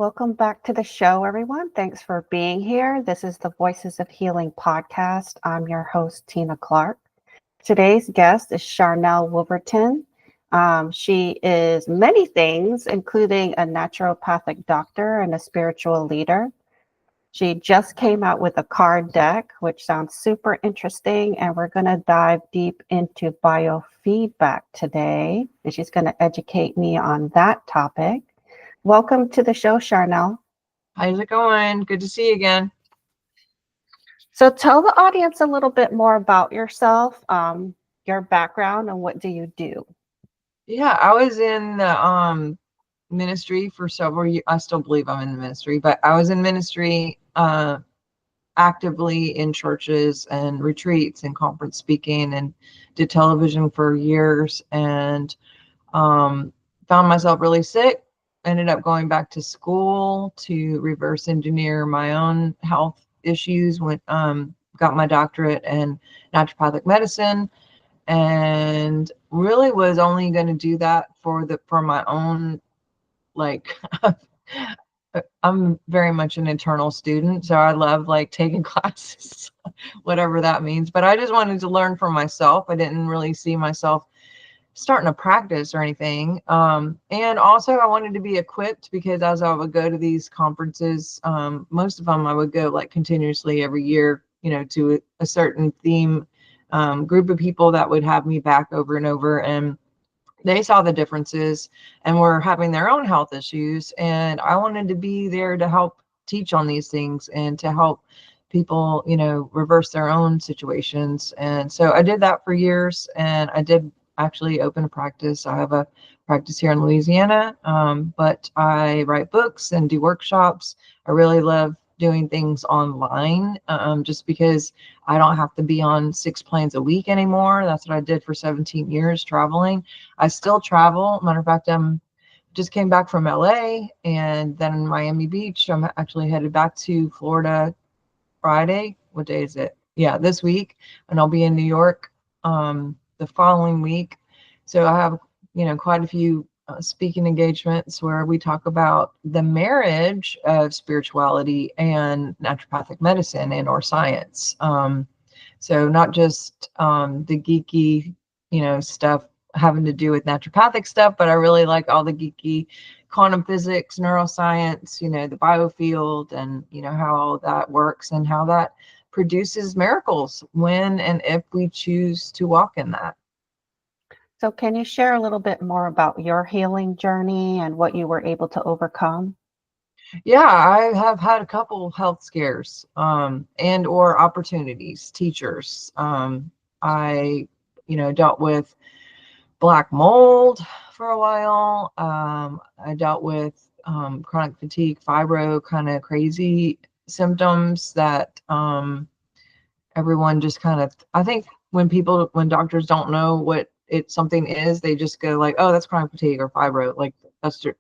Welcome back to the show, everyone. Thanks for being here. This is the Voices of Healing podcast. I'm your host, Tina Clark. Today's guest is Sharnael Wolverton. She is many things, including a naturopathic doctor and a spiritual leader. She just came out with a card deck, which sounds super interesting, and we're going to dive deep into biofeedback today, and she's going to educate me on that topic. Welcome to the show, Sharnael. How's it going? Good to see you again. So tell the audience a little bit more about yourself, your background, and what do you do? Yeah, I was in the ministry for several years. I still believe I'm in the ministry, but I was in ministry actively in churches and retreats and conference speaking, and did television for years, and found myself really sick. Ended up going back to school to reverse engineer my own health issues. Got my doctorate in naturopathic medicine, and really was only going to do that for my own, like, I'm very much an internal student, so I love like taking classes, whatever that means. But I just wanted to learn for myself. I didn't really see myself starting a practice or anything. And also I wanted to be equipped, because as I would go to these conferences, most of them I would go like continuously every year, to a certain theme, group of people that would have me back over and over, and they saw the differences and were having their own health issues. And I wanted to be there to help teach on these things and to help people, reverse their own situations. And so I did that for years, and I did actually open a practice. I have a practice here in Louisiana, but I write books and do workshops. I really love doing things online, just because I don't have to be on 6 planes a week anymore. That's what I did for 17 years, traveling. I still travel. Matter of fact, just came back from LA and then in Miami Beach. I'm actually headed back to Florida Friday. What day is it? Yeah, this week. And I'll be in New York the following week. So I have, quite a few speaking engagements where we talk about the marriage of spirituality and naturopathic medicine and or science. So not just the geeky, stuff having to do with naturopathic stuff, but I really like all the geeky quantum physics, neuroscience, the biofield, and how all that works and how that produces miracles when and if we choose to walk in that. So can you share a little bit more about your healing journey and what you were able to overcome? Yeah, I have had a couple health scares, and or opportunities, teachers. I, dealt with black mold for a while. I dealt with chronic fatigue, fibro, kind of crazy symptoms that everyone just kind of, I think when doctors don't know what something is, they just go like, oh, that's chronic fatigue or fibro. Like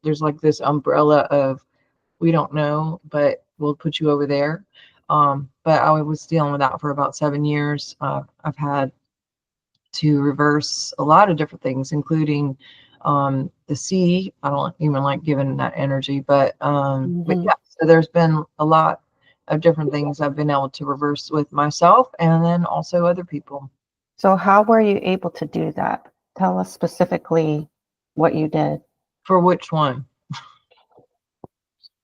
there's like this umbrella of, we don't know, but we'll put you over there. But I was dealing with that for about 7 years. I've had to reverse a lot of different things, including the sea. I don't even like giving that energy, but yeah, so there's been a lot of different things I've been able to reverse with myself and then also other people. So how were you able to do that? Tell us specifically what you did. For which one?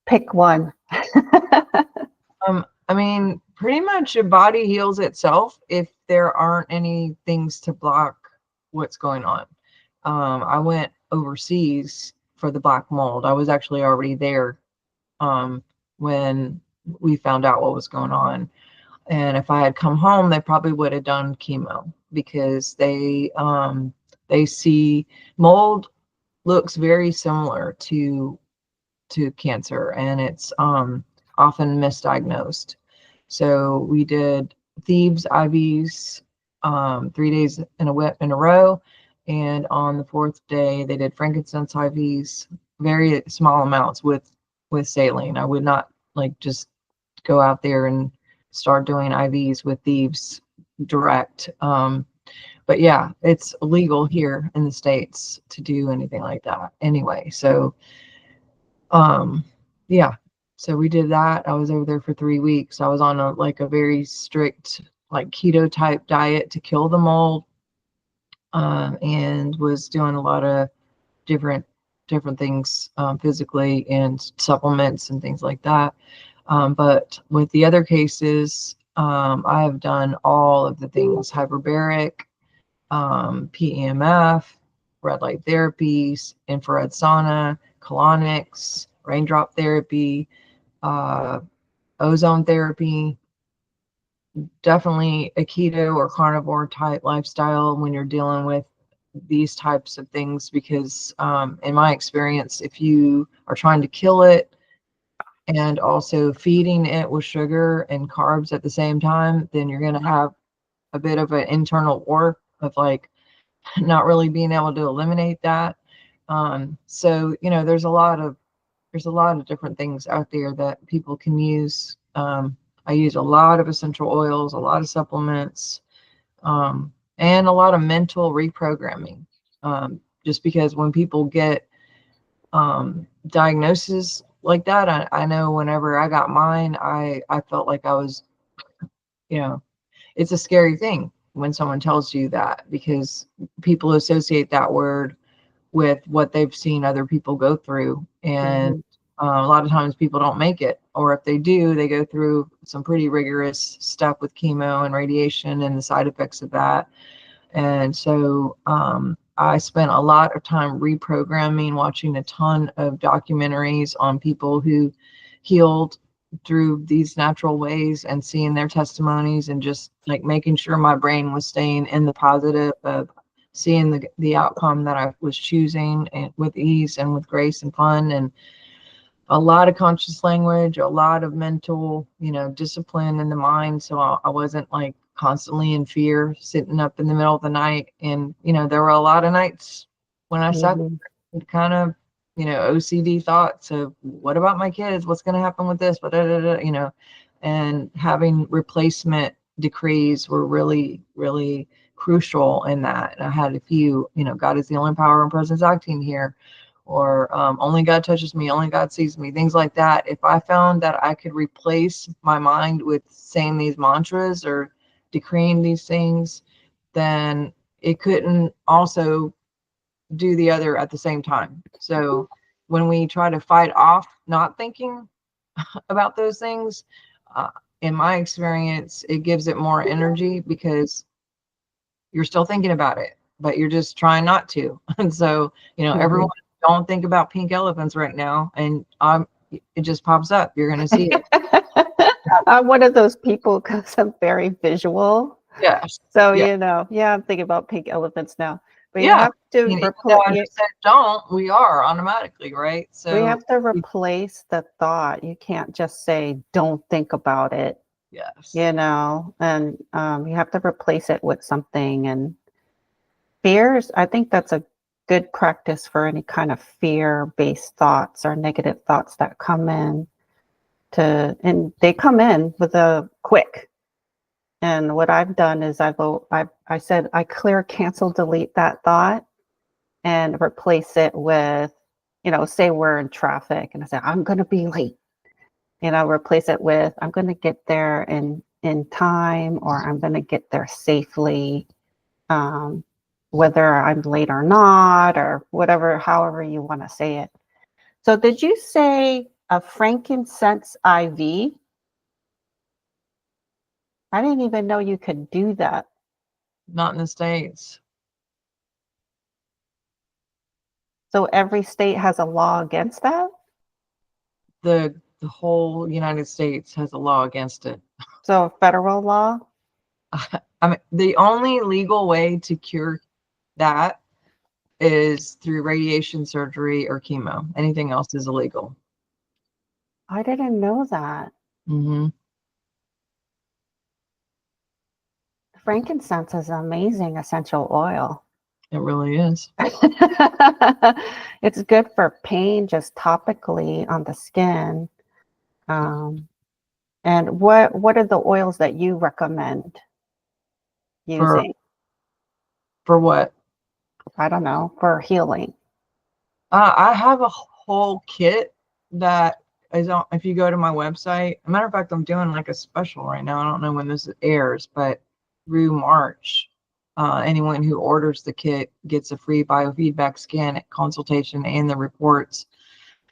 Pick one. I mean, pretty much your body heals itself if there aren't any things to block what's going on. I went overseas for the black mold. I was actually already there when we found out what was going on. And if I had come home, they probably would have done chemo, because they see mold looks very similar to cancer, and it's often misdiagnosed. So we did Thebes IVs 3 days in a row, and on the 4th day they did frankincense IVs, very small amounts with saline. I would not like just go out there and start doing IVs with Thebes direct. But yeah, it's illegal here in the States to do anything like that anyway. So Yeah. So we did that. I was over there for 3 weeks. I was on a very strict like keto type diet to kill the mold, and was doing a lot of different things, physically, and supplements and things like that. But with the other cases, I have done all of the things: hyperbaric, PEMF, red light therapies, infrared sauna, colonics, raindrop therapy, uh, ozone therapy. Definitely a keto or carnivore type lifestyle when you're dealing with these types of things, because in my experience, if you are trying to kill it and also feeding it with sugar and carbs at the same time, then you're going to have a bit of an internal war of like not really being able to eliminate that. So there's a lot of different things out there that people can use. I use a lot of essential oils, a lot of supplements, and a lot of mental reprogramming. Just because when people get diagnoses like that, I know whenever I got mine, I felt like I was, you know, it's a scary thing when someone tells you that, because people associate that word with what they've seen other people go through. And Mhm. a lot of times people don't make it, or if they do, they go through some pretty rigorous stuff with chemo and radiation and the side effects of that. And so I spent a lot of time reprogramming, watching a ton of documentaries on people who healed through these natural ways and seeing their testimonies, and just like making sure my brain was staying in the positive of seeing the outcome that I was choosing, and with ease and with grace and fun, and a lot of conscious language, a lot of mental, discipline in the mind. So I wasn't like constantly in fear, sitting up in the middle of the night. And, there were a lot of nights when I sat Mhm. with kind of, OCD thoughts of what about my kids? What's going to happen with this? But, and having replacement decrees were really, really crucial in that. And I had a few, God is the only power and presence acting here, or only God touches me, only God sees me, things like that. If I found that I could replace my mind with saying these mantras or decreeing these things, then it couldn't also do the other at the same time. So when we try to fight off not thinking about those things, uh, in my experience, it gives it more energy, because you're still thinking about it, but you're just trying not to. And so, everyone, Mhm. don't think about pink elephants right now. And it just pops up. You're going to see it. I'm one of those people because I'm very visual. Yes. So, Yeah. yeah, I'm thinking about pink elephants now. But you Yeah. have to Even though I replace just said don't, we are automatically, right? we So, have to replace the thought. You can't just say, "Don't think about it," yes. and you have to replace it with something. And fears, I think that's a good practice for any kind of fear-based thoughts or negative thoughts that come in and they come in with a quick. And what I've done is I said I clear, cancel, delete that thought and replace it with, say we're in traffic and I say I'm going to be late. Replace it with I'm going to get there in time, or I'm going to get there safely, um, whether I'm late or not, or whatever, however you want to say it. So, did you say a frankincense IV? I didn't even know you could do that. Not in the States. So every state has a law against that? The whole United States has a law against it. So a federal law? I mean, the only legal way to cure that is through radiation surgery or chemo. Anything else is illegal. I didn't know that. Hmm. Frankincense is an amazing essential oil. It really is. It's good for pain just topically on the skin. Um, and what are the oils that you recommend For using? what? I don't know, for healing. I have a whole kit that is on, if you go to my website. As a matter of fact, I'm doing like a special right now. I don't know when this airs, but through March, anyone who orders the kit gets a free biofeedback scan consultation and the reports,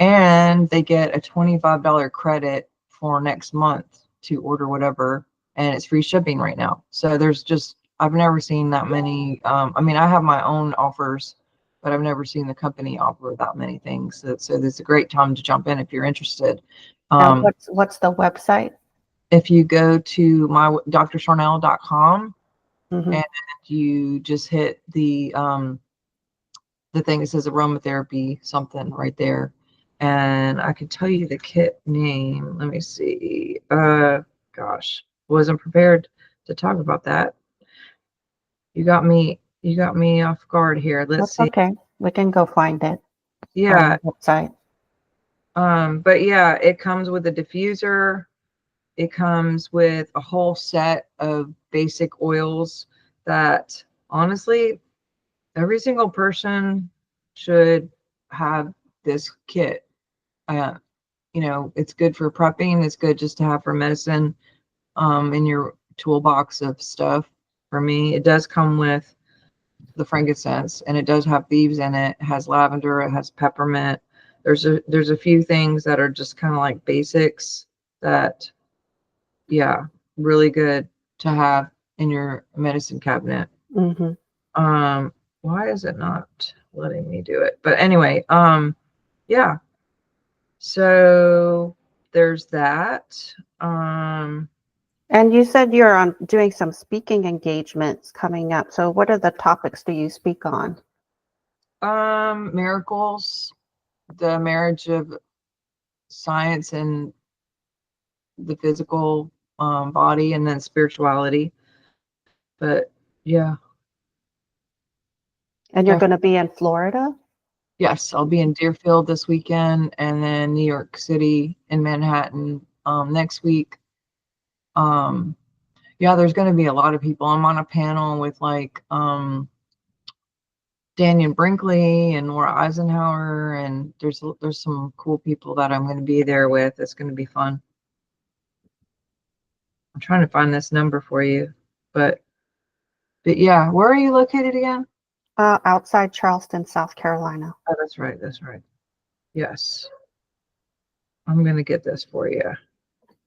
and they get a $25 credit for next month to order whatever, and it's free shipping right now. So there's just, I've never seen that many. I mean, I have my own offers, but I've never seen the company offer that many things. So this is a great time to jump in if you're interested. And what's the website? If you go to my drsharnael.com Mm-hmm. and you just hit the thing that says aromatherapy something right there, and I can tell you the kit name. Let me see. Gosh, wasn't prepared to talk about that. You got me off guard here. Let's That's see. okay. We can go find it on Yeah. the website. But yeah, it comes with a diffuser. It comes with a whole set of basic oils that honestly, every single person should have this kit. You know, it's good for prepping. It's good just to have for medicine in your toolbox of stuff. For me, it does come with the frankincense, and it does have thieves in it. It has lavender. It has peppermint. There's a few things that are just kind of like basics that, yeah, really good to have in your medicine cabinet. Mm-hmm. Why is it not letting me do it? But anyway, yeah. So there's that. Um, And you said you're on doing some speaking engagements coming up. So what are the topics do you speak on? Miracles, the marriage of science and the physical body, and then spirituality. But yeah, And you're def- going to be in Florida? yes, I'll be in Deerfield this weekend, and then New York City and Manhattan next week. Um, yeah, there's going to be a lot of people. I'm on a panel with like Daniel Brinkley and Nora Eisenhower, and there's some cool people that I'm going to be there with. It's going to be fun. I'm trying to find this number for you, but yeah, where are you located again? Outside Charleston, South Carolina. Oh, that's right. That's right. Yes, I'm going to get this for you.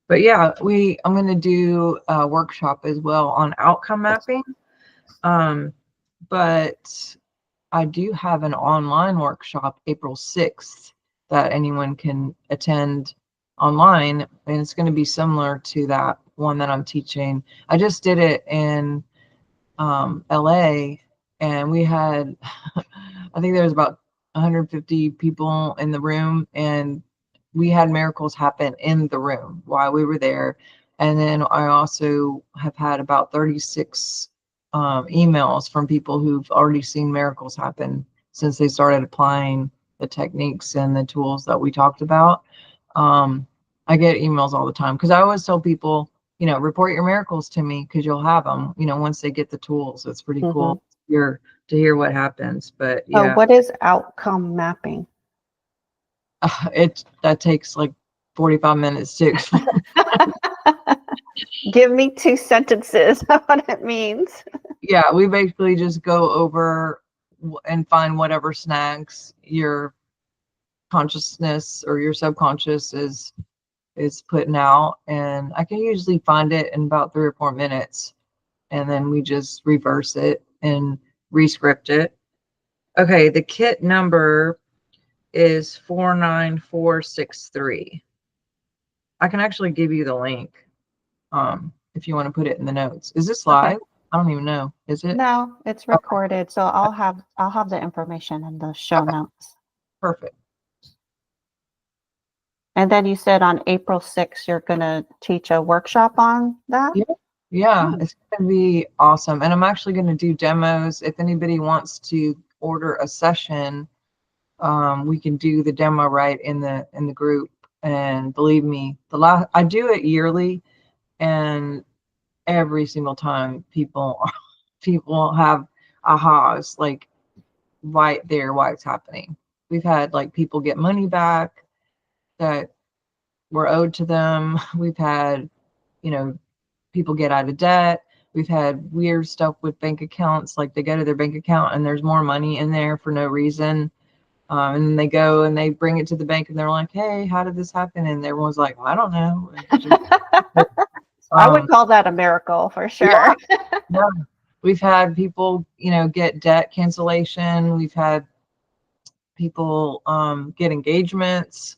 But yeah, I'm going to do a workshop as well on outcome mapping. But I do have an online workshop April 6th that anyone can attend online, and it's going to be similar to that one that I'm teaching. I just did it in LA, and we had, I think there was about 150 people in the room, and we had miracles happen in the room while we were there. And then I also have had about 36 emails from people who've already seen miracles happen since they started applying the techniques and the tools that we talked about. I get emails all the time because I always tell people, you know, report your miracles to me because you'll have them, you know, once they get the tools. It's pretty Mm-hmm. cool to hear what happens. But So yeah, what is outcome mapping? that takes like 45 minutes to explain. Give me 2 sentences of what it means. Yeah, we basically just go over and find whatever snags your consciousness or your subconscious is putting out, and I can usually find it in about 3 or 4 minutes, and then we just reverse it and rescript it. Okay, the kit number is 49463. I can actually give you the link if you want to put it in the notes. Is this Okay. live? I don't even know. Is it? No, it's Okay, recorded. So I'll have the information in the show okay, notes. perfect. And then you said on April 6th, you're going to teach a workshop on that? Yeah, yeah, Oh. it's gonna be awesome. And I'm actually gonna do demos. If anybody wants to order a session, we can do the demo right in the group. And believe me, I do it yearly, and every single time people have ahas like right there why it's happening. We've had like people get money back that were owed to them. We've had, you know, people get out of debt. We've had weird stuff with bank accounts, like they go to their bank account and there's more money in there for no reason. And then they go and they bring it to the bank and they're like, hey, how did this happen? And everyone's like, I don't know. I would Um, call that a miracle for yeah, sure. yeah. We've had people, get debt cancellation. We've had people get engagements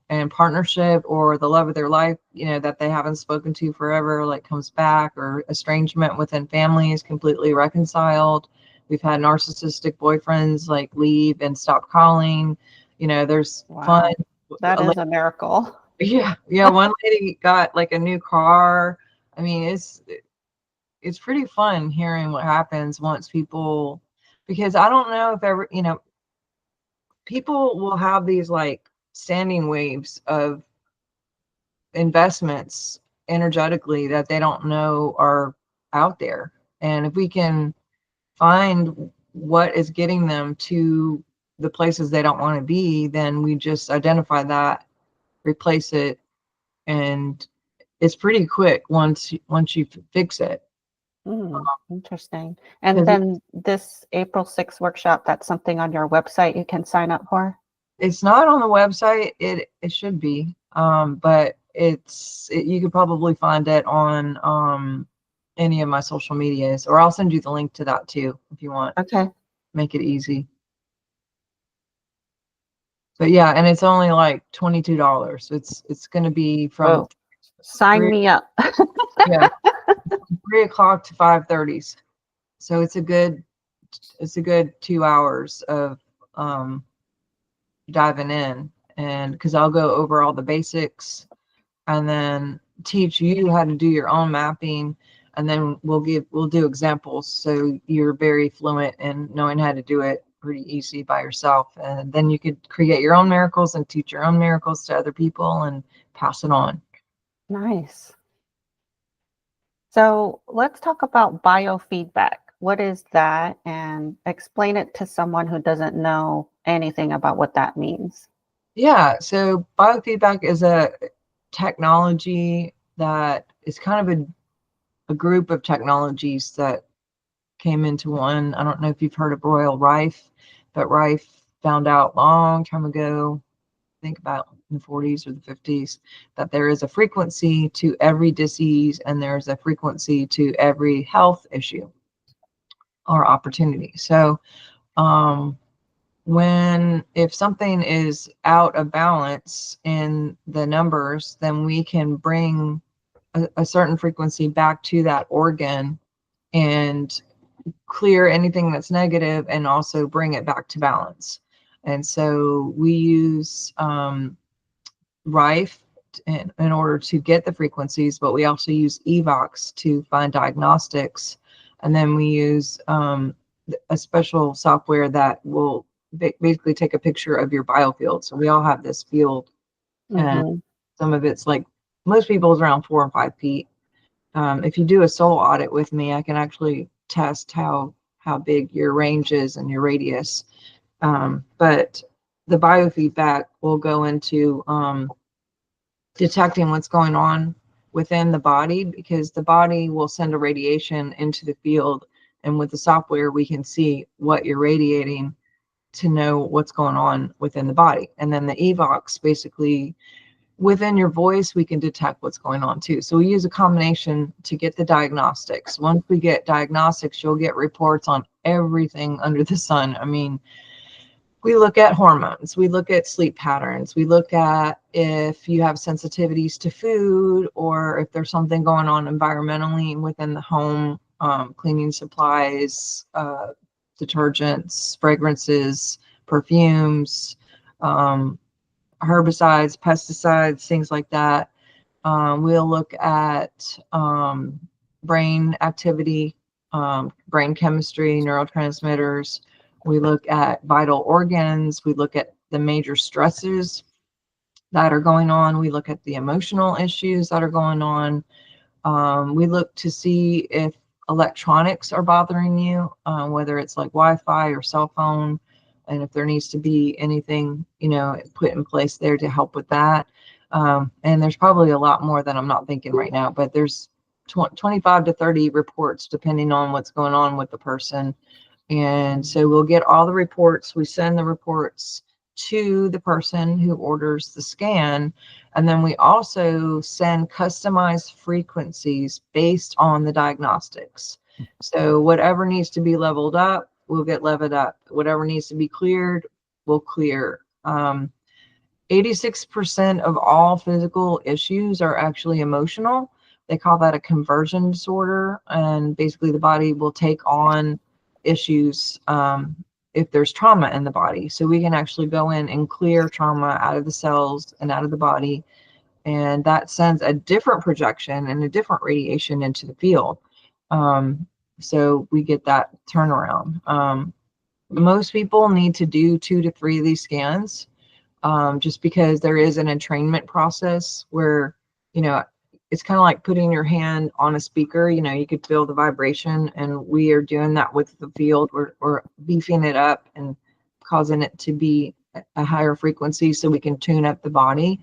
and partnership, or the love of their life, that they haven't spoken to forever, like comes back, or estrangement within families completely reconciled. We've had narcissistic boyfriends like leave and stop calling. There's fun. Wow. That is a miracle. Yeah. One lady got like a new car. I mean, it's pretty fun hearing what happens once people, because I don't know if ever, people will have these like standing waves of investments energetically that they don't know are out there. And if we can find what is getting them to the places they don't want to be, then we just identify that, replace it, and it's pretty quick once you fix it. Interesting. And Because then this April 6th workshop, that's something on your website you can sign up for? it's not on the website. It should be, but you could probably find it on any of my social medias, or I'll send you the link to that too if you want. Okay. Make it easy. But yeah, and it's only like $22. It's going to be from Oh, sign 3, me up. yeah, 3 o'clock to 5:30. So it's a good 2 hours of diving in, and because I'll go over all the basics and then teach you how to do your own mapping, and then we'll do examples so you're very fluent in knowing how to do it pretty easy by yourself, and then you could create your own miracles and teach your own miracles to other people and pass it on. Nice. So let's talk about biofeedback. What is that? And explain it to someone who doesn't know anything about what that means. Yeah, so biofeedback is a technology that is kind of a group of technologies that came into one. I don't know if you've heard of Royal Rife, but Rife found out long time ago, I think about in the 40s or the 50s, that there is a frequency to every disease and there's a frequency to every health issue or opportunity. So if something is out of balance in the numbers, then we can bring a certain frequency back to that organ and clear anything that's negative and also bring it back to balance. And so we use Rife in order to get the frequencies, but we also use Evox to find diagnostics. And then we use a special software that will basically take a picture of your biofield. So we all have this field, and Mm-hmm. some of it's like, most people's around 4 or 5 feet. If you do a soul audit with me, I can actually test how big your range is and your radius. But the biofeedback will go into detecting what's going on within the body, because the body will send a radiation into the field, and with the software we can see what you're radiating to know what's going on within the body. And then the Evox, basically within your voice, we can detect what's going on too. So we use a combination to get the diagnostics. Once we get diagnostics, you'll get reports on everything under the sun. I mean, we look at hormones, we look at sleep patterns, we look at if you have sensitivities to food, or if there's something going on environmentally within the home, cleaning supplies, detergents, fragrances, perfumes, herbicides, pesticides, things like that. We'll look at brain activity, brain chemistry, neurotransmitters. We look at vital organs. We look at the major stresses that are going on. We look at the emotional issues that are going on. We look to see if electronics are bothering you, whether it's like Wi-Fi or cell phone, and if there needs to be anything, put in place there to help with that. And there's probably a lot more that I'm not thinking right now, but there's 25 to 30 reports depending on what's going on with the person. And so we'll get all the reports. We send the reports to the person who orders the scan. And then we also send customized frequencies based on the diagnostics. So whatever needs to be leveled up, we'll get leveled up. Whatever needs to be cleared, we'll clear. 86% of all physical issues are actually emotional. They call that a conversion disorder. And basically the body will take on issues if there's trauma in the body. So we can actually go in and clear trauma out of the cells and out of the body. And that sends a different projection and a different radiation into the field. So we get that turnaround. Most people need to do 2 to 3 of these scans. Just because there is an entrainment process where, it's kind of like putting your hand on a speaker, you could feel the vibration, and we are doing that with the field. We're beefing it up and causing it to be a higher frequency so we can tune up the body.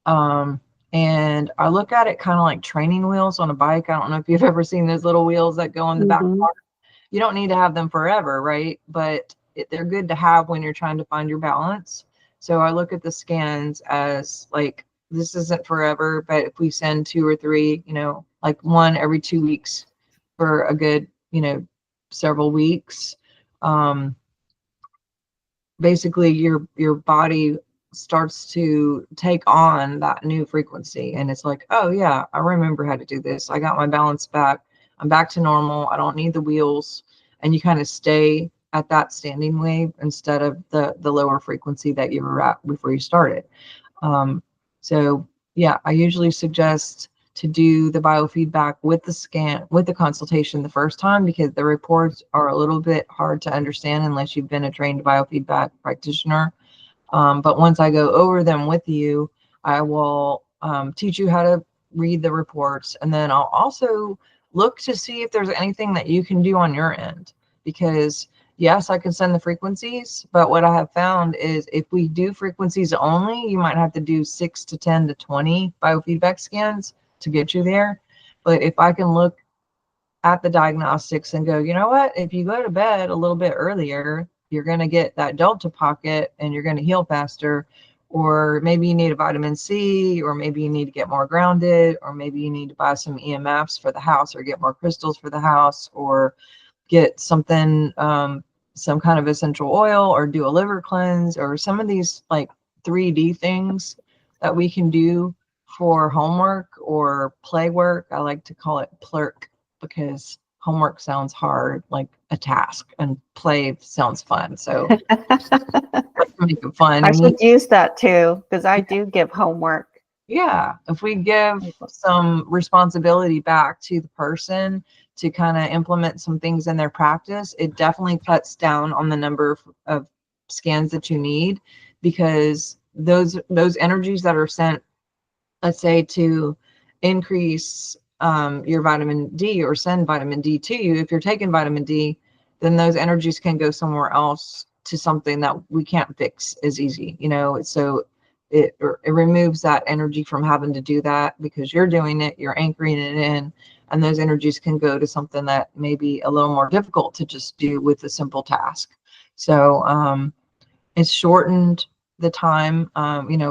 And I look at it kind of like training wheels on a bike. I don't know if you've ever seen those little wheels that go on the back. You don't need to have them forever, right? But they're good to have when you're trying to find your balance. So I look at the scans as like, this isn't forever, but if we send 2 or 3, like 1 every 2 weeks for a good, several weeks, basically your body starts to take on that new frequency. And it's like, oh yeah, I remember how to do this. I got my balance back. I'm back to normal. I don't need the wheels. And you kind of stay at that standing wave instead of the lower frequency that you were at before you started. So yeah, I usually suggest to do the biofeedback with the scan, with the consultation the first time, because the reports are a little bit hard to understand unless you've been a trained biofeedback practitioner. But once I go over them with you, I will teach you how to read the reports. And then I'll also look to see if there's anything that you can do on your end, because yes, I can send the frequencies, but what I have found is if we do frequencies only, you might have to do 6 to 10 to 20 biofeedback scans to get you there. But if I can look at the diagnostics and go, you know what, if you go to bed a little bit earlier, you're going to get that delta pocket and you're going to heal faster. Or maybe you need a vitamin C, or maybe you need to get more grounded, or maybe you need to buy some EMFs for the house, or get more crystals for the house, or get something, some kind of essential oil, or do a liver cleanse, or some of these like 3D things that we can do for homework or play work. I like to call it plurk, because homework sounds hard, like a task, and play sounds fun. So let's make it fun. I should use that too, because I do give homework. Yeah, if we give some responsibility back to the person to kind of implement some things in their practice, it definitely cuts down on the number of scans that you need, because those energies that are sent, let's say, to increase your vitamin D or send vitamin D to you, if you're taking vitamin D, then those energies can go somewhere else to something that we can't fix as easy, so it removes that energy from having to do that, because you're doing it, you're anchoring it in, and those energies can go to something that may be a little more difficult to just do with a simple task. So it's shortened the time.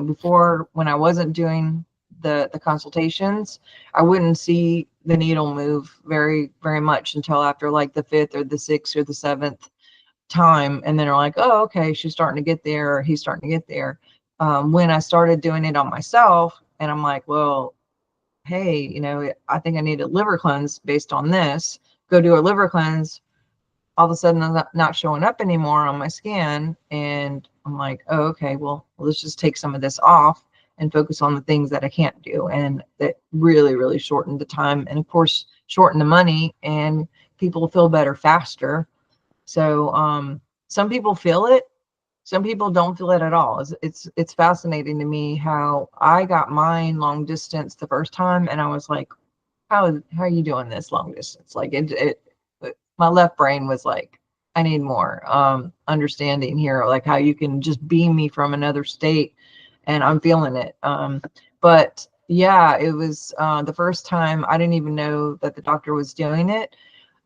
Before, when I wasn't doing the consultations, I wouldn't see the needle move very, very much until after like the 5th or the 6th or the 7th time. And then they're like, oh, okay, she's starting to get there, or he's starting to get there. When I started doing it on myself, and I'm like, well, hey, I think I need a liver cleanse based on this. Go do a liver cleanse. All of a sudden, I'm not showing up anymore on my scan. And I'm like, oh, okay, well, let's just take some of this off and focus on the things that I can't do. And that really, really shortened the time. And of course, shortened the money, and people feel better faster. So some people feel it. Some people don't feel it at all. It's fascinating to me how I got mine long distance the first time, and I was like, how are you doing this long distance? Like my left brain was like, I need more understanding here, like how you can just beam me from another state and I'm feeling it. But yeah, it was the first time I didn't even know that the doctor was doing it.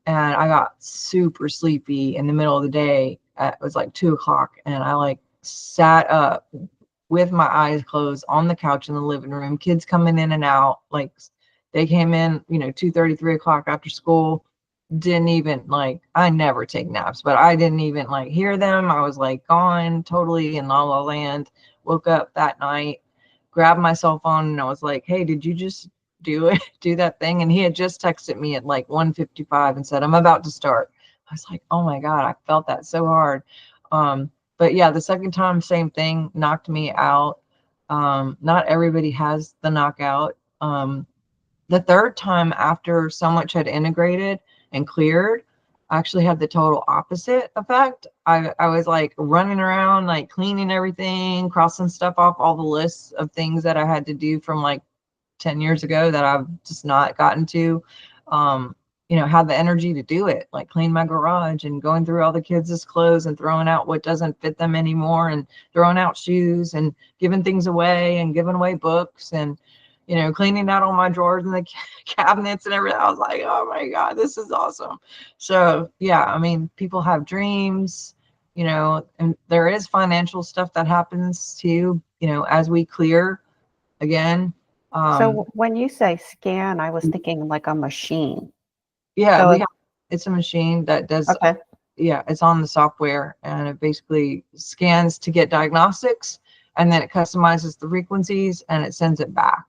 And I got super sleepy in the middle of the day. It was like 2 o'clock, and I like sat up with my eyes closed on the couch in the living room. Kids coming in and out, like they came in, 2:30, 3 o'clock after school. Didn't even like, I never take naps, but I didn't even like hear them. I was like gone totally in La La Land. Woke up that night, grabbed my cell phone, and I was like, hey, did you just do it, do that thing? And he had just texted me at like 1:55 and said, I'm about to start. I was like, oh my God, I felt that so hard. But yeah, the second time, same thing, knocked me out. Not everybody has the knockout. The third time, after so much had integrated and cleared, I actually had the total opposite effect. I was like running around, like cleaning everything, crossing stuff off all the lists of things that I had to do from like 10 years ago that I've just not gotten to. Had the energy to do it, like clean my garage and going through all the kids' clothes and throwing out what doesn't fit them anymore, and throwing out shoes and giving things away and giving away books, and cleaning out all my drawers and the cabinets and everything. I was like, oh my God, this is awesome. So yeah, I mean, people have dreams, and there is financial stuff that happens too, as we clear again. So when you say scan, I was thinking like a machine. Yeah, So it's a machine that does, okay. yeah, it's on the software, and it basically scans to get diagnostics, and then it customizes the frequencies and it sends it back.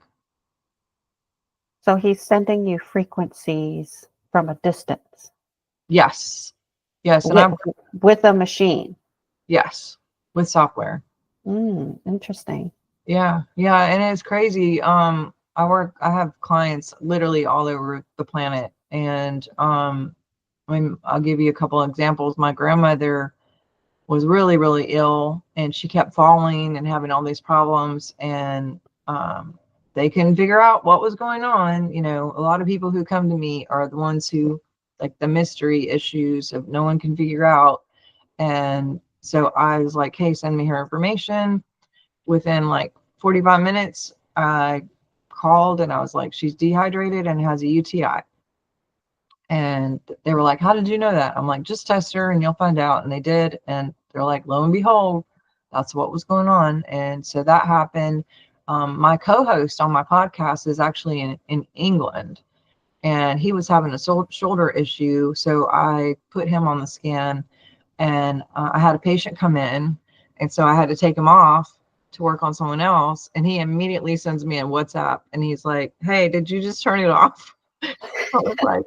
So he's sending you frequencies from a distance Yes. Yes. And with I've, with a machine. yes, with software. Interesting. Yeah. Yeah. And it's crazy. I have clients literally all over the planet. And I'll give you a couple of examples. My grandmother was really, really ill, and she kept falling and having all these problems. And they couldn't figure out what was going on. A lot of people who come to me are the ones who, like, the mystery issues of no one can figure out. And so I was like, hey, send me her information. Within like 45 minutes, I called and I was like, she's dehydrated and has a UTI. And they were like, how did you know that? I'm like, just test her and you'll find out. And they did. And they're like, lo and behold, that's what was going on. And so that happened. My co-host on my podcast is actually in England, and he was having a shoulder issue. So I put him on the scan, and I had a patient come in. And so I had to take him off to work on someone else. And he immediately sends me a WhatsApp and he's like, hey, did you just turn it off? I was like,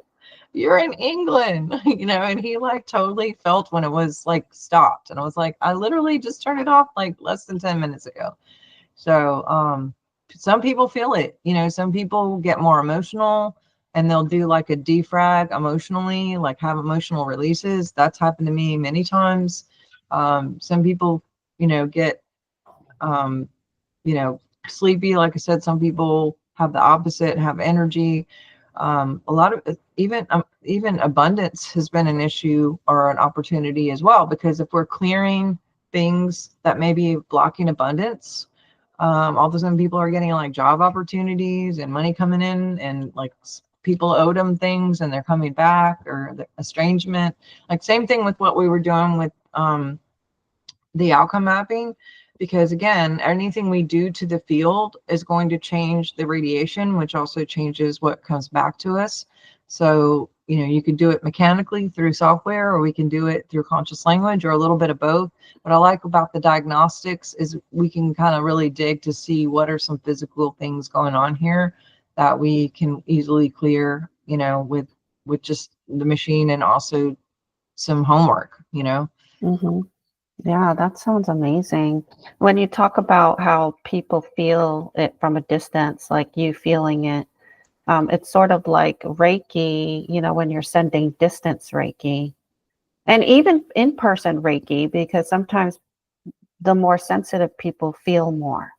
you're in England, and he like totally felt when it was like stopped. And I was like, I literally just turned it off like less than 10 minutes ago. So some people feel it, some people get more emotional and they'll do like a defrag emotionally, like have emotional releases. That's happened to me many times. Some people, get, um, sleepy. Like I said, some people have the opposite, have energy. A lot of even abundance has been an issue or an opportunity as well, because if we're clearing things that may be blocking abundance, all of a sudden people are getting like job opportunities and money coming in, and like people owed them things and they're coming back, or the estrangement. Like same thing with what we were doing with the outcome mapping, because again, anything we do to the field is going to change the radiation, which also changes what comes back to us. So, you could do it mechanically through software, or we can do it through conscious language, or a little bit of both. What I like about the diagnostics is we can kind of really dig to see what are some physical things going on here that we can easily clear, with just the machine, and also some homework. hmm Yeah, that sounds amazing. When you talk about how people feel it from a distance, like you feeling it, it's sort of like Reiki, when you're sending distance Reiki, and even in-person Reiki, because sometimes the more sensitive people feel more,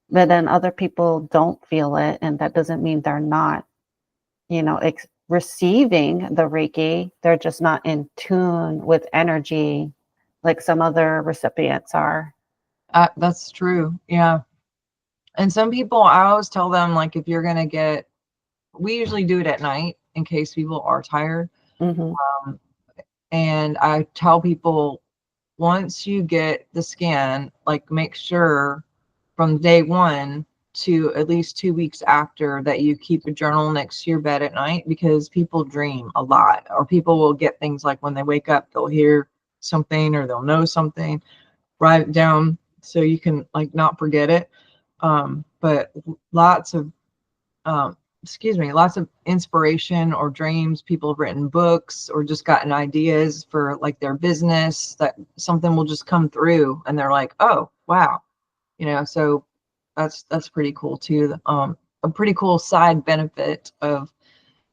but then other people don't feel it. And that doesn't mean they're not, receiving the Reiki. They're just not in tune with energy like some other recipients are. That's true. Yeah. And some people, I always tell them, like, if you're going to get, we usually do it at night in case people are tired. Mm-hmm. And I tell people, once you get the scan, like, make sure from day one to at least 2 weeks after that you keep a journal next to your bed at night, because people dream a lot, or people will get things like when they wake up, they'll hear something or they'll know something. Write it down so you can, like, not forget it. But lots of lots of inspiration or dreams. People have written books or just gotten ideas for, like, their business, that something will just come through and they're like, oh wow, so that's pretty cool too. A pretty cool side benefit of,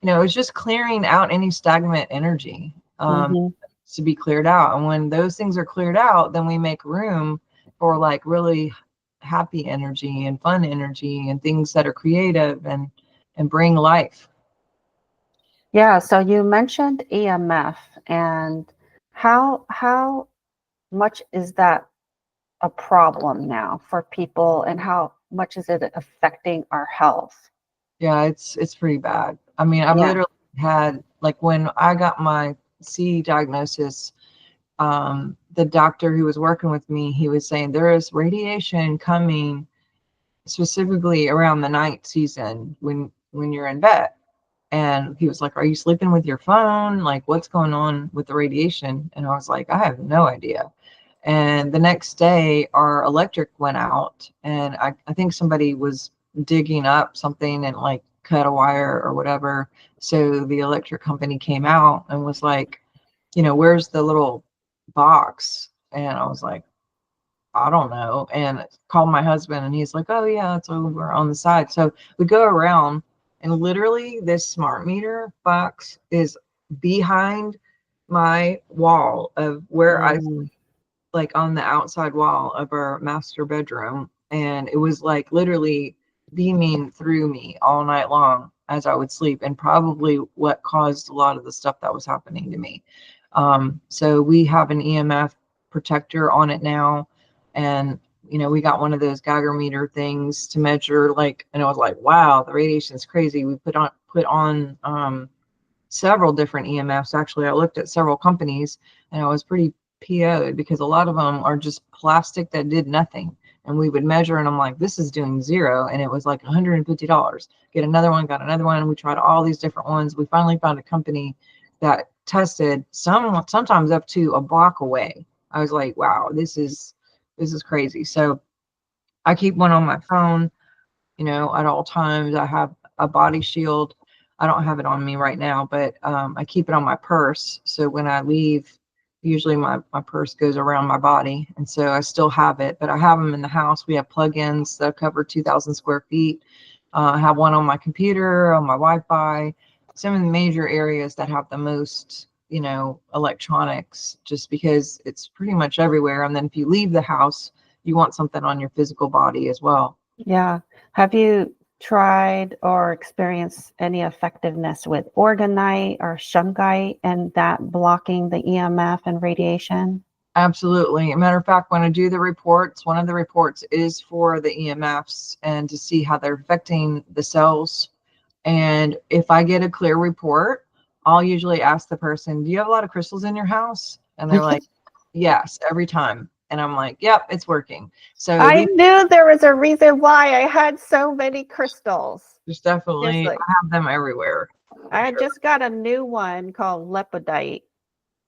it's just clearing out any stagnant energy, Mm-hmm. to be cleared out. And when those things are cleared out, then we make room for, like, really happy energy and fun energy and things that are creative and bring life. Yeah, so you mentioned EMF, and how much is that a problem now for people, and how much is it affecting our health? Yeah, it's pretty bad. I mean, I've Yeah. literally had, like, when I got my C diagnosis, the doctor who was working with me, he was saying there is radiation coming specifically around the night season when you're in bed. And he was like, are you sleeping with your phone? Like, what's going on with the radiation? And I was like, I have no idea. And the next day, our electric went out, and I think somebody was digging up something and, like, cut a wire or whatever. So the electric company came out and was like, where's the little box? And I was like, I don't know. And called my husband, and he's like, oh yeah, it's over on the side. So we go around, and literally this smart meter box is behind my wall of where I, Mm. like, on the outside wall of our master bedroom. And it was, like, literally beaming through me all night long as I would sleep, and probably what caused a lot of the stuff that was happening to me. So we have an EMF protector on it now. And, we got one of those Geiger meter things to measure, like, and I was like, wow, the radiation is crazy. We put on several different EMFs. Actually, I looked at several companies, and I was pretty PO'd because a lot of them are just plastic that did nothing. And we would measure, and I'm like, this is doing zero. And it was like $150. Get another one, got another one. We tried all these different ones. We finally found a company that tested sometimes up to a block away. I was like, wow, this is crazy. So I keep one on my phone, at all times. I have a body shield. I don't have it on me right now, but I keep it on my purse. So when I leave, usually my purse goes around my body. And so I still have it, but I have them in the house. We have plugins that cover 2,000 square feet. I have one on my computer, on my Wi-Fi, some of the major areas that have the most, electronics, just because it's pretty much everywhere. And then if you leave the house, you want something on your physical body as well. Yeah. Have you tried or experienced any effectiveness with orgonite or shungite and that blocking the EMF and radiation? Absolutely. As a matter of fact, when I do the reports, one of the reports is for the EMFs and to see how they're affecting the cells. And if I get a clear report, I'll usually ask the person, do you have a lot of crystals in your house? And they're like, yes, every time. And I'm like, yep, it's working. So I these, knew there was a reason why I had so many crystals. there's Just definitely, like I have them everywhere. I For had sure. just got a new one called lepidite,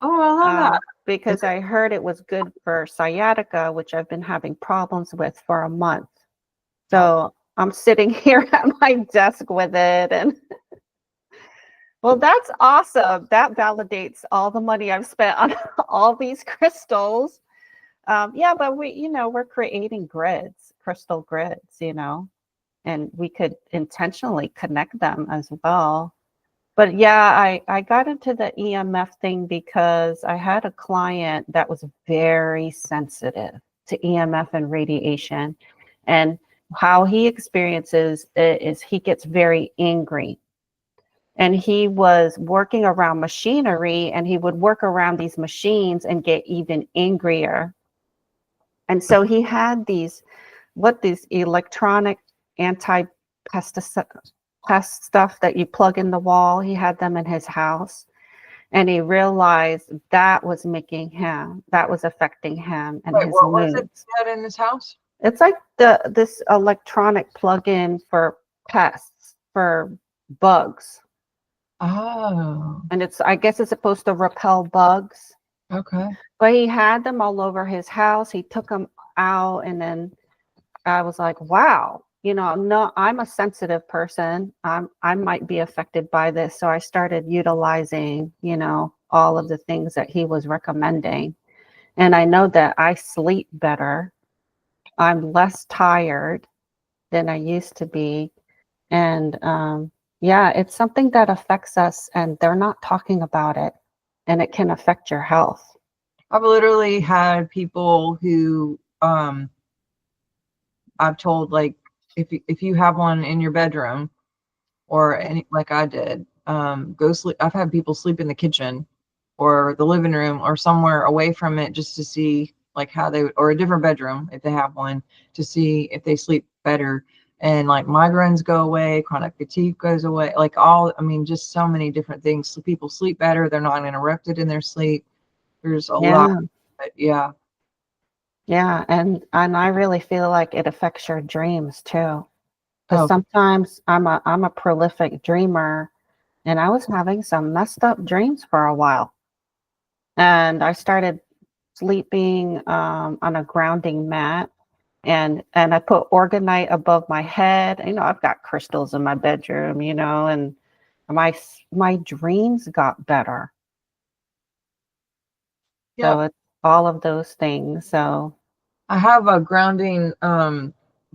Oh, I love that. because I heard it was good for sciatica, which I've been having problems with for a month. So I'm sitting here at my desk with it, and well, that's awesome. That validates all the money I've spent on all these crystals. Yeah, but we're creating grids, crystal grids, and we could intentionally connect them as well. But yeah, I got into the EMF thing because I had a client that was very sensitive to EMF and radiation. And how he experiences it is he gets very angry. And he was working around machinery, and he would work around these machines and get even angrier. And so he had these what these electronic anti-pesticide pest stuff that you plug in the wall. He had them in his house, and he realized that was affecting him and Wait, his what was it moods. you had in this house? It's like this electronic plug-in for pests, for bugs. Oh, And I guess it's supposed to repel bugs. okay. But he had them all over his house. He took them out, and then I was like, wow, no, I'm a sensitive person. I might be affected by this. So I started utilizing, all of the things that he was recommending. And I know that I sleep better. I'm less tired than I used to be. And yeah, it's something that affects us, and they're not talking about it, and it can affect your health. I've literally had people who I've told, like, if you have one in your bedroom or any, like I did, go sleep. I've had people sleep in the kitchen or the living room or somewhere away from it just to see like how they, or a different bedroom if they have one, to see if they sleep better. And like migraines go away, chronic fatigue goes away, like I mean, just so many different things. So people sleep better. They're not interrupted in their sleep. There's a lot, Yeah. but yeah. Yeah, and I really feel like it affects your dreams too. Because Oh, sometimes I'm a prolific dreamer, and I was having some messed up dreams for a while. And I started sleeping on a grounding mat, and I put organite above my head. I've got crystals in my bedroom, and my dreams got better. So yep. it's all of those things. So I have a grounding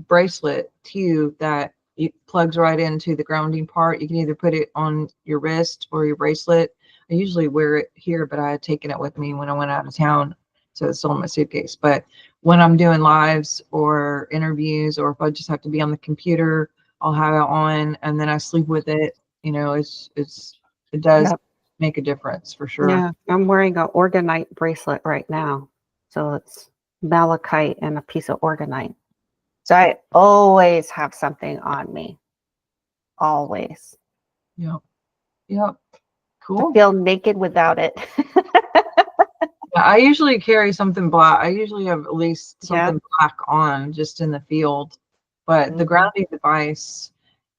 bracelet too that it plugs right into the grounding part. You can either put it on your wrist or your bracelet. I usually wear it here, but I had taken it with me when I went out of town, so it's still in my suitcase. But when I'm doing lives or interviews, or if I just have to be on the computer, I'll have it on, and then I sleep with it. It does yeah. make a difference for sure. Yeah, I'm wearing a organite bracelet right now. So it's malachite and a piece of organite. So I always have something on me. Always. Yep. Yep. I Cool. feel naked without it. Yeah, I usually carry something black. I usually have at least Yeah. something black on just in the field. But the Mhm. grounding device,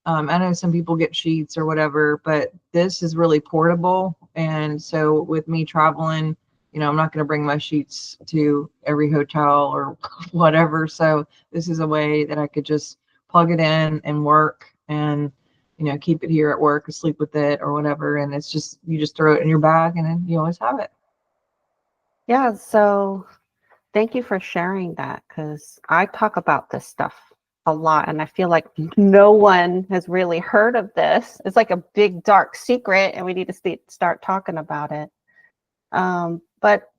I know some people get sheets or whatever, but this is really portable. And so with me traveling, I'm not going to bring my sheets to every hotel or whatever. So this is a way that I could just plug it in and work and, keep it here at work, sleep with it or whatever. And it's just, you just throw it in your bag and then you always have it. Yeah. So thank you for sharing that, because I talk about this stuff a lot, and I feel like no one has really heard of this. It's like a big dark secret, and we need to start talking about it. But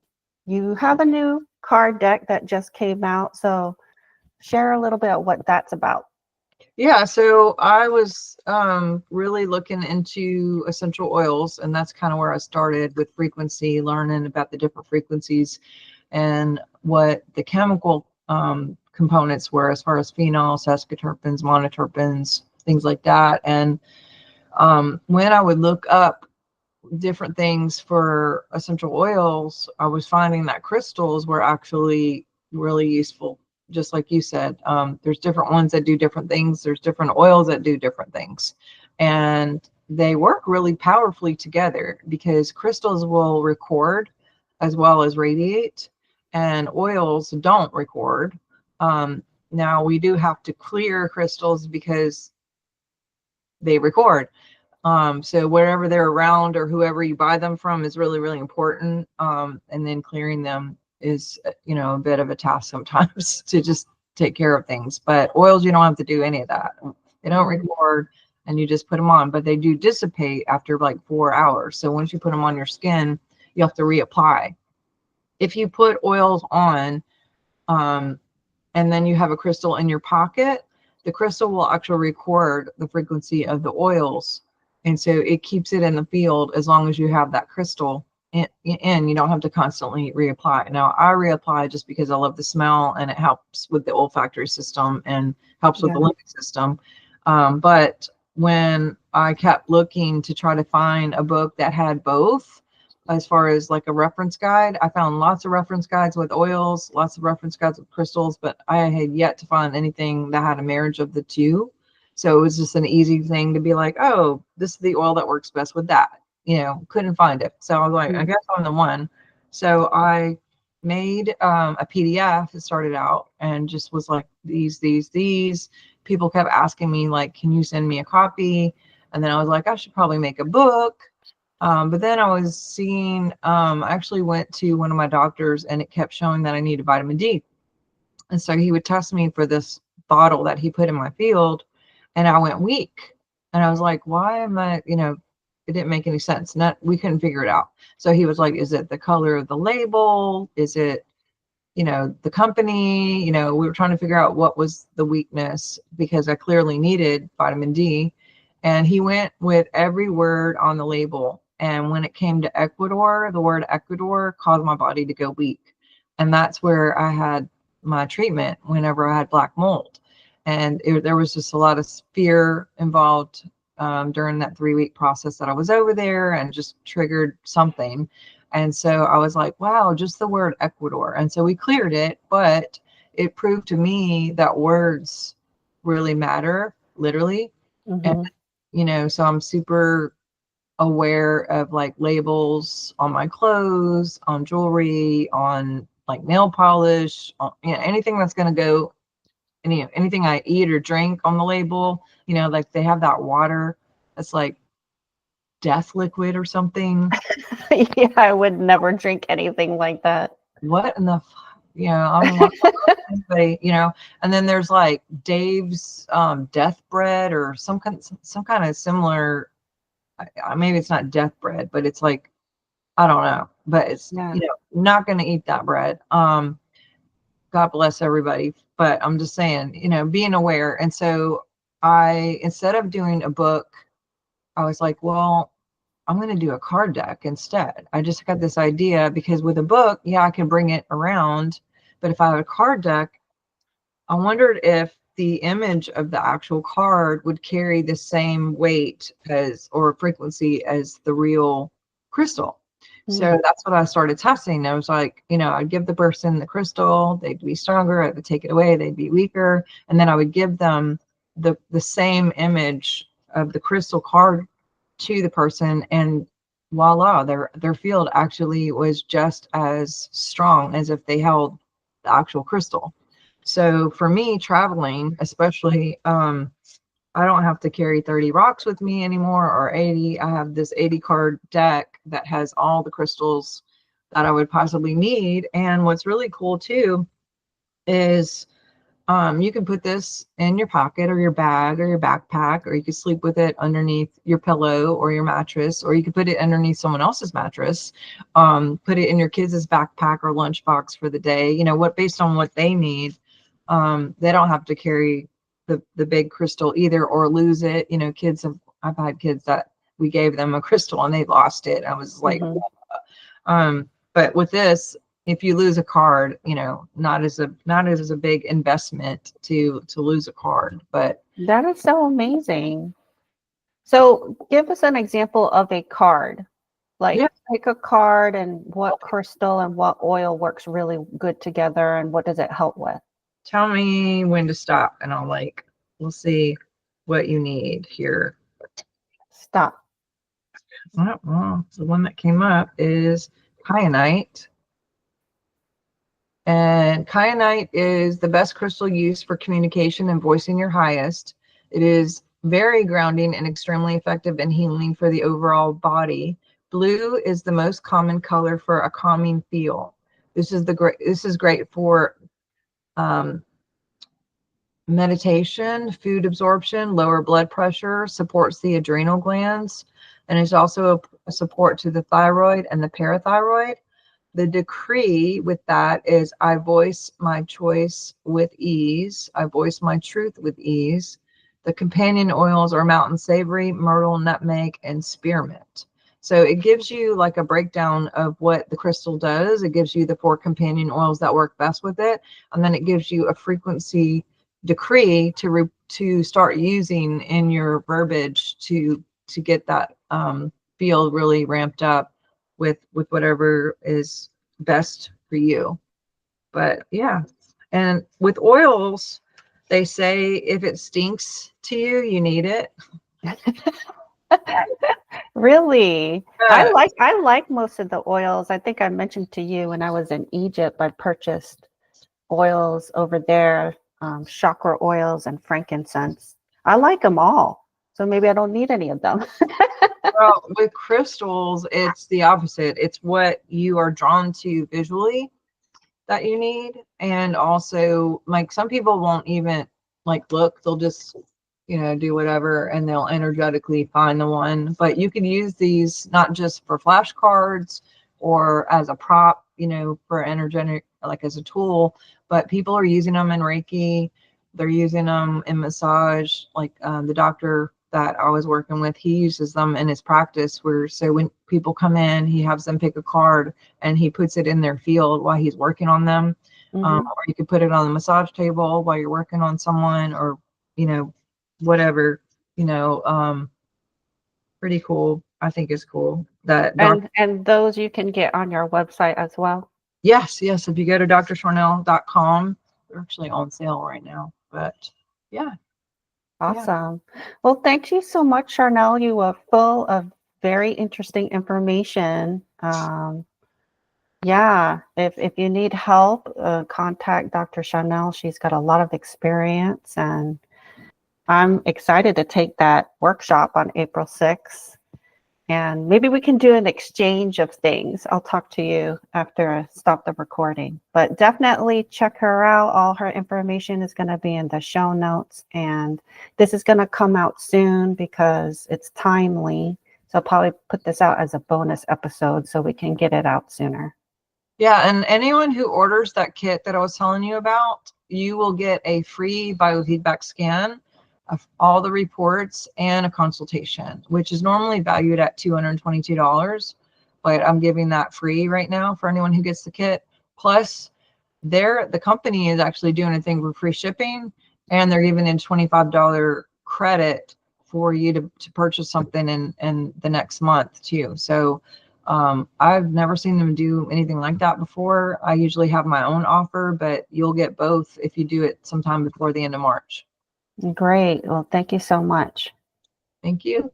you have a new card deck that just came out, so share a little bit of what that's about. Yeah, so I was really looking into essential oils, and that's kind of where I started with frequency, learning about the different frequencies and what the chemical components were as far as phenols, sesquiterpenes, monoterpenes, things like that. And when I would look up different things for essential oils, I was finding that crystals were actually really useful. Just like you said, there's different ones that do different things. There's different oils that do different things. And they work really powerfully together because crystals will record as well as radiate, and oils don't record. Now, we do have to clear crystals because they record. So wherever they're around or whoever you buy them from is really, really important. And then clearing them is, a bit of a task sometimes to just take care of things. But oils, you don't have to do any of that. They don't Mhm. record, and you just put them on, but they do dissipate after like 4 hours. So once you put them on your skin, you have to reapply. If you put oils on, um, and then you have a crystal in your pocket, the crystal will actually record the frequency of the oils. And so it keeps it in the field as long as you have that crystal in, you don't have to constantly reapply. Now I reapply just because I love the smell and it helps with the olfactory system and helps with the Yeah. limbic system. But when I kept looking to try to find a book that had both, as far as like a reference guide, I found lots of reference guides with oils, lots of reference guides with crystals, but I had yet to find anything that had a marriage of the two. So it was just an easy thing to be like, oh, this is the oil that works best with that. Couldn't find it. So I was like, I Mm. guess I'm the one. So I made a PDF. It started out and just was like these. People kept asking me like, can you send me a copy? And then I was like, I should probably make a book. But then I was seeing, I actually went to one of my doctors and it kept showing that I needed vitamin D. And so he would test me for this bottle that he put in my field and I went weak. And I was like, why am I, it didn't make any sense. We couldn't figure it out. So he was like, is it the color of the label? Is it, the company? We were trying to figure out what was the weakness because I clearly needed vitamin D. And he went with every word on the label. And when it came to Ecuador, the word Ecuador caused my body to go weak. And that's where I had my treatment whenever I had black mold. And there was just a lot of fear involved during that 3-week process that I was over there, and just triggered something. And so I was like, wow, just the word Ecuador. And so we cleared it, but it proved to me that words really matter, literally. And, Mm-hmm. so I'm super aware of like labels on my clothes, on jewelry, on like nail polish, on, anything that's going to go, anything I eat or drink on the label, like they have that water that's like death liquid or something. Yeah, I would never drink anything like that. What in the I'm like, anybody, and then there's like Dave's death bread or some kind of similar, maybe it's not death bread, but it's like, I don't know, but it's, Yeah. not going to eat that bread. God bless everybody, but I'm just saying, being aware. And so instead of doing a book, I was like, well, I'm going to do a card deck instead. I just got this idea because with a book, yeah, I can bring it around. But if I had a card deck, I wondered if the image of the actual card would carry the same weight or frequency as the real crystal. Mm. So that's what I started testing. I was like, I'd give the person the crystal, they'd be stronger, I would take it away, they'd be weaker. And then I would give them the same image of the crystal card to the person, and voila, their field actually was just as strong as if they held the actual crystal. So for me, traveling, especially, I don't have to carry 30 rocks with me anymore, or 80. I have this 80 card deck that has all the crystals that I would possibly need. And what's really cool too is you can put this in your pocket or your bag or your backpack, or you can sleep with it underneath your pillow or your mattress, or you can put it underneath someone else's mattress. Put it in your kids' backpack or lunchbox for the day, based on what they need. They don't have to carry the big crystal either or lose it. I've had kids that we gave them a crystal and they lost it. I was like, Mm-hmm. but with this, if you lose a card, not as a big investment to lose a card. But That is so amazing. So give us an example of a card. Like yeah, pick a card and what crystal and what oil works really good together and what does it help with? tell me when to stop, and we'll see what you need here. Stop. Well, the one that came up is kyanite. And kyanite is the best crystal used for communication and voicing your highest. It is very grounding and extremely effective in healing for the overall body. Blue is the most common color for a calming feel. This is great for um, meditation, food absorption, lower blood pressure, supports the adrenal glands, and is also a support to the thyroid and the parathyroid. The decree with that is, I voice my choice with ease. I voice my truth with ease. The companion oils are mountain savory, myrtle, nutmeg, and spearmint. So it gives you like a breakdown of what the crystal does. It gives you the 4 companion oils that work best with it. And then it gives you a frequency decree to start using in your verbiage to get that field really ramped up with whatever is best for you. But yeah, and with oils, they say if it stinks to you, you need it. Really? Yeah. I like most of the oils. I think I mentioned to you when I was in Egypt, I purchased oils over there, chakra oils and frankincense. I like them all. So maybe I don't need any of them. Well, with crystals, it's the opposite. It's what you are drawn to visually that you need. And also, like, some people won't even like look, they'll just, do whatever, and they'll energetically find the one. But you can use these not just for flashcards or as a prop, for energetic, like as a tool, but people are using them in Reiki. They're using them in massage. Like the doctor that I was working with, he uses them in his practice so when people come in, he has them pick a card and he puts it in their field while he's working on them. Or you could put it on the massage table while you're working on someone, or, whatever, pretty cool. I think it's cool that And those you can get on your website as well. yes. If you go to drsharnael.com, they're actually on sale right now, but yeah. Awesome. Well, thank you so much, Sharnael. You were full of very interesting information. Yeah, if you need help, contact Dr. Sharnael. She's got a lot of experience, and I'm excited to take that workshop on April 6th. And maybe we can do an exchange of things. I'll talk to you after I stop the recording. But definitely check her out. All her information is going to be in the show notes. And this is going to come out soon because it's timely. So I'll probably put this out as a bonus episode so we can get it out sooner. Yeah, and anyone who orders that kit that I was telling you about, you will get a free biofeedback scan of all the reports and a consultation, which is normally valued at $222. But I'm giving that free right now for anyone who gets the kit. Plus, the company is actually doing a thing for free shipping, and they're giving a $25 credit for you to purchase something in the next month too. So I've never seen them do anything like that before. I usually have my own offer, but you'll get both if you do it sometime before the end of March. Great. Well, thank you so much. Thank you.